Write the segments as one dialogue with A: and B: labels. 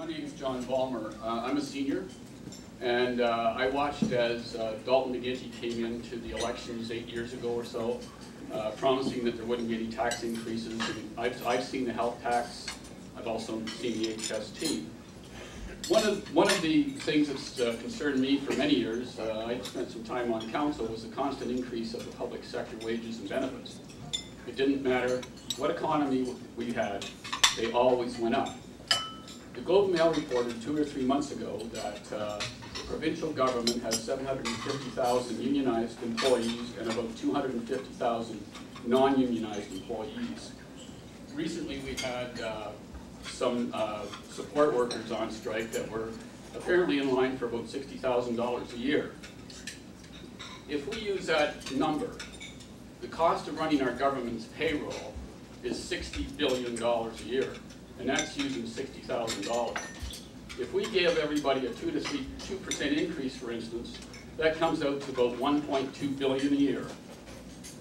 A: My name is John Balmer. I'm a senior, and I watched as Dalton McGuinty came into the elections 8 years ago or so, promising that there wouldn't be any tax increases. And I've seen the health tax. I've also seen the HST. One of the things that's concerned me for many years, I spent some time on council, was the constant increase of the public sector wages and benefits. It didn't matter what economy we had, they always went up. The Globe and Mail reported 2 or 3 months ago that the provincial government has 750,000 unionized employees and about 250,000 non-unionized employees. Recently we had some support workers on strike that were apparently in line for about $60,000 a year. If we use that number, the cost of running our government's payroll is $60 billion a year, and that's using $60,000. If we gave everybody a 2% to 2% increase, for instance, that comes out to about $1.2 billion a year.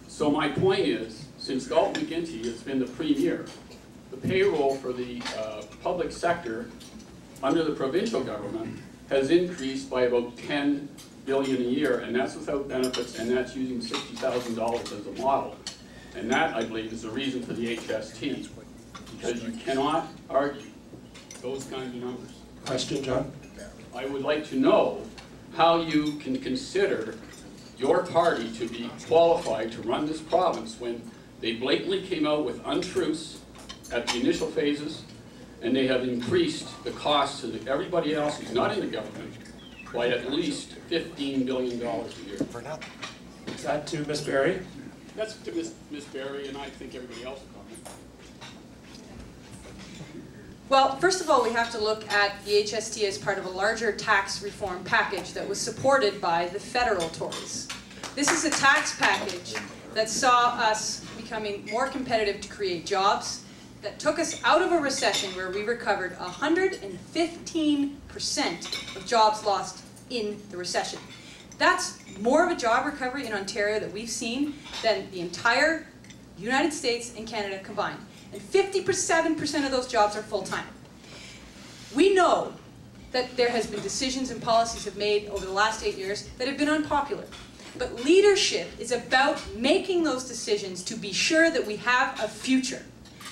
A: So my point is, since Dalton McGuinty has been the premier, the payroll for the public sector under the provincial government has increased by about $10 billion a year, and that's without benefits, and that's using $60,000 as a model. And that, I believe, is the reason for the HST, because you cannot argue those kinds of numbers.
B: Question, John?
A: I would like to know how you can consider your party to be qualified to run this province when they blatantly came out with untruths at the initial phases, and they have increased the cost to everybody else who's not in the government by at least $15 billion a year.
B: Is that to Ms. Berry?
A: That's to Ms. Berry, and I think everybody else will comment.
C: Well, first of all, we have to look at the HST as part of a larger tax reform package that was supported by the federal Tories. This is a tax package that saw us becoming more competitive to create jobs, that took us out of a recession where we recovered 115% of jobs lost in the recession. That's more of a job recovery in Ontario that we've seen than the entire United States and Canada combined. And 57% of those jobs are full-time. We know that there has been decisions and policies have made over the last 8 years that have been unpopular. But leadership is about making those decisions to be sure that we have a future.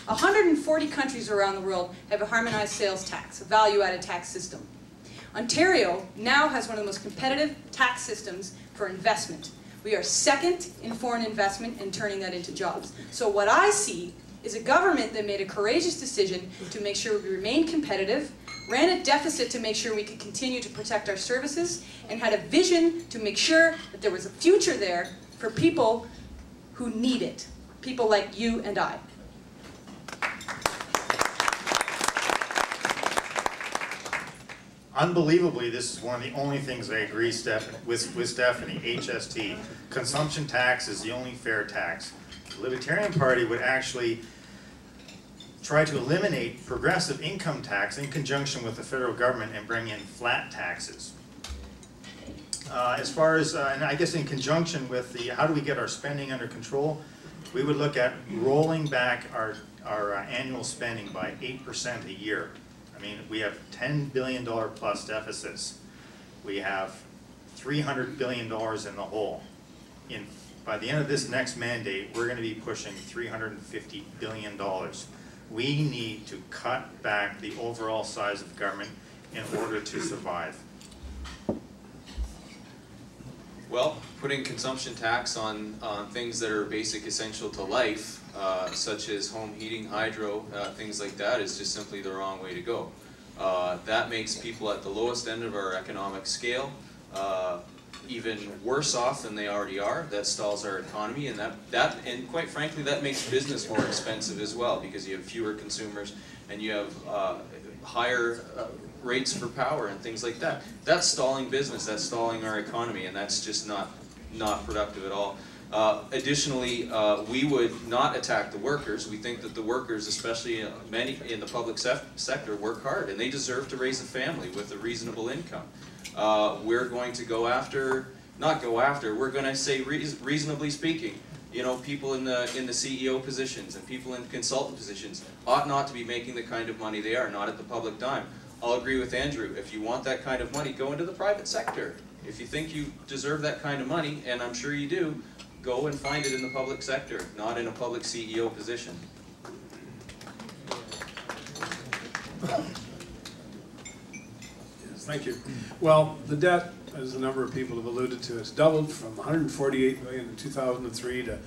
C: 140 countries around the world have a harmonized sales tax, a value-added tax system. Ontario now has one of the most competitive tax systems for investment. We are second in foreign investment and turning that into jobs. So what I see is a government that made a courageous decision to make sure we remain competitive, ran a deficit to make sure we could continue to protect our services, and had a vision to make sure that there was a future there for people who need it, people like you and I.
D: Unbelievably, this is one of the only things I agree with Stephanie, HST. Consumption tax is the only fair tax. The Libertarian Party would actually try to eliminate progressive income tax in conjunction with the federal government and bring in flat taxes. As far as, and I guess in conjunction with the how do we get our spending under control, we would look at rolling back our annual spending by 8% a year. I mean, we have $10 billion plus deficits. We have $300 billion in the hole. By the end of this next mandate, we're going to be pushing $350 billion. We need to cut back the overall size of government in order to survive.
E: Well, putting consumption tax on things that are basic essential to life, such as home heating, hydro, things like that, is just simply the wrong way to go. That makes people at the lowest end of our economic scale even worse off than they already are. That stalls our economy, and and quite frankly, that makes business more expensive as well, because you have fewer consumers and you have higher rates for power and things like that. That's stalling business, that's stalling our economy, and that's just not productive at all. Additionally, we would not attack the workers. We think that the workers, especially many in the public sector, work hard, and they deserve to raise a family with a reasonable income. We're going to go after, we're going to say reasonably speaking, you know, people in the CEO positions and people in consultant positions ought not to be making the kind of money they are, not at the public dime. I'll agree with Andrew. If you want that kind of money, go into the private sector. If you think you deserve that kind of money, and I'm sure you do, go and find it in the public sector, not in a public CEO position.
F: Yes, thank you. Well, the debt, as a number of people have alluded to, has doubled from 148 billion in 2003 to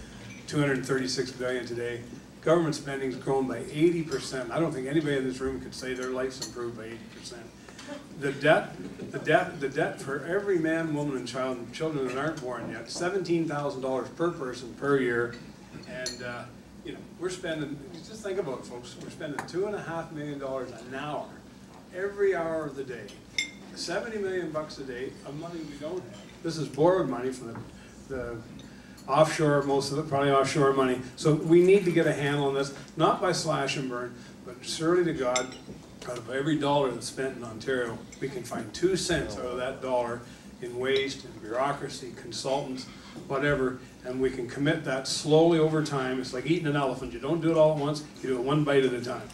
F: 236 billion today. Government spending's grown by 80%. I don't think anybody in this room could say their life's improved by 80%. The debt for every man, woman, and child, and children that aren't born yet, $17,000 per person per year, and you know, we're spending. Just think about it, folks. We're spending $2.5 million an hour, every hour of the day. 70 million bucks a day of money we don't have. This is borrowed money from the offshore, most of it probably offshore money. So we need to get a handle on this, not by slash and burn, but surely to God, out of every dollar that's spent in Ontario, we can find 2 cents out of that dollar in waste, in bureaucracy, consultants, whatever, and we can commit that slowly over time. It's like eating an elephant. You don't do it all at once, you do it one bite at a time.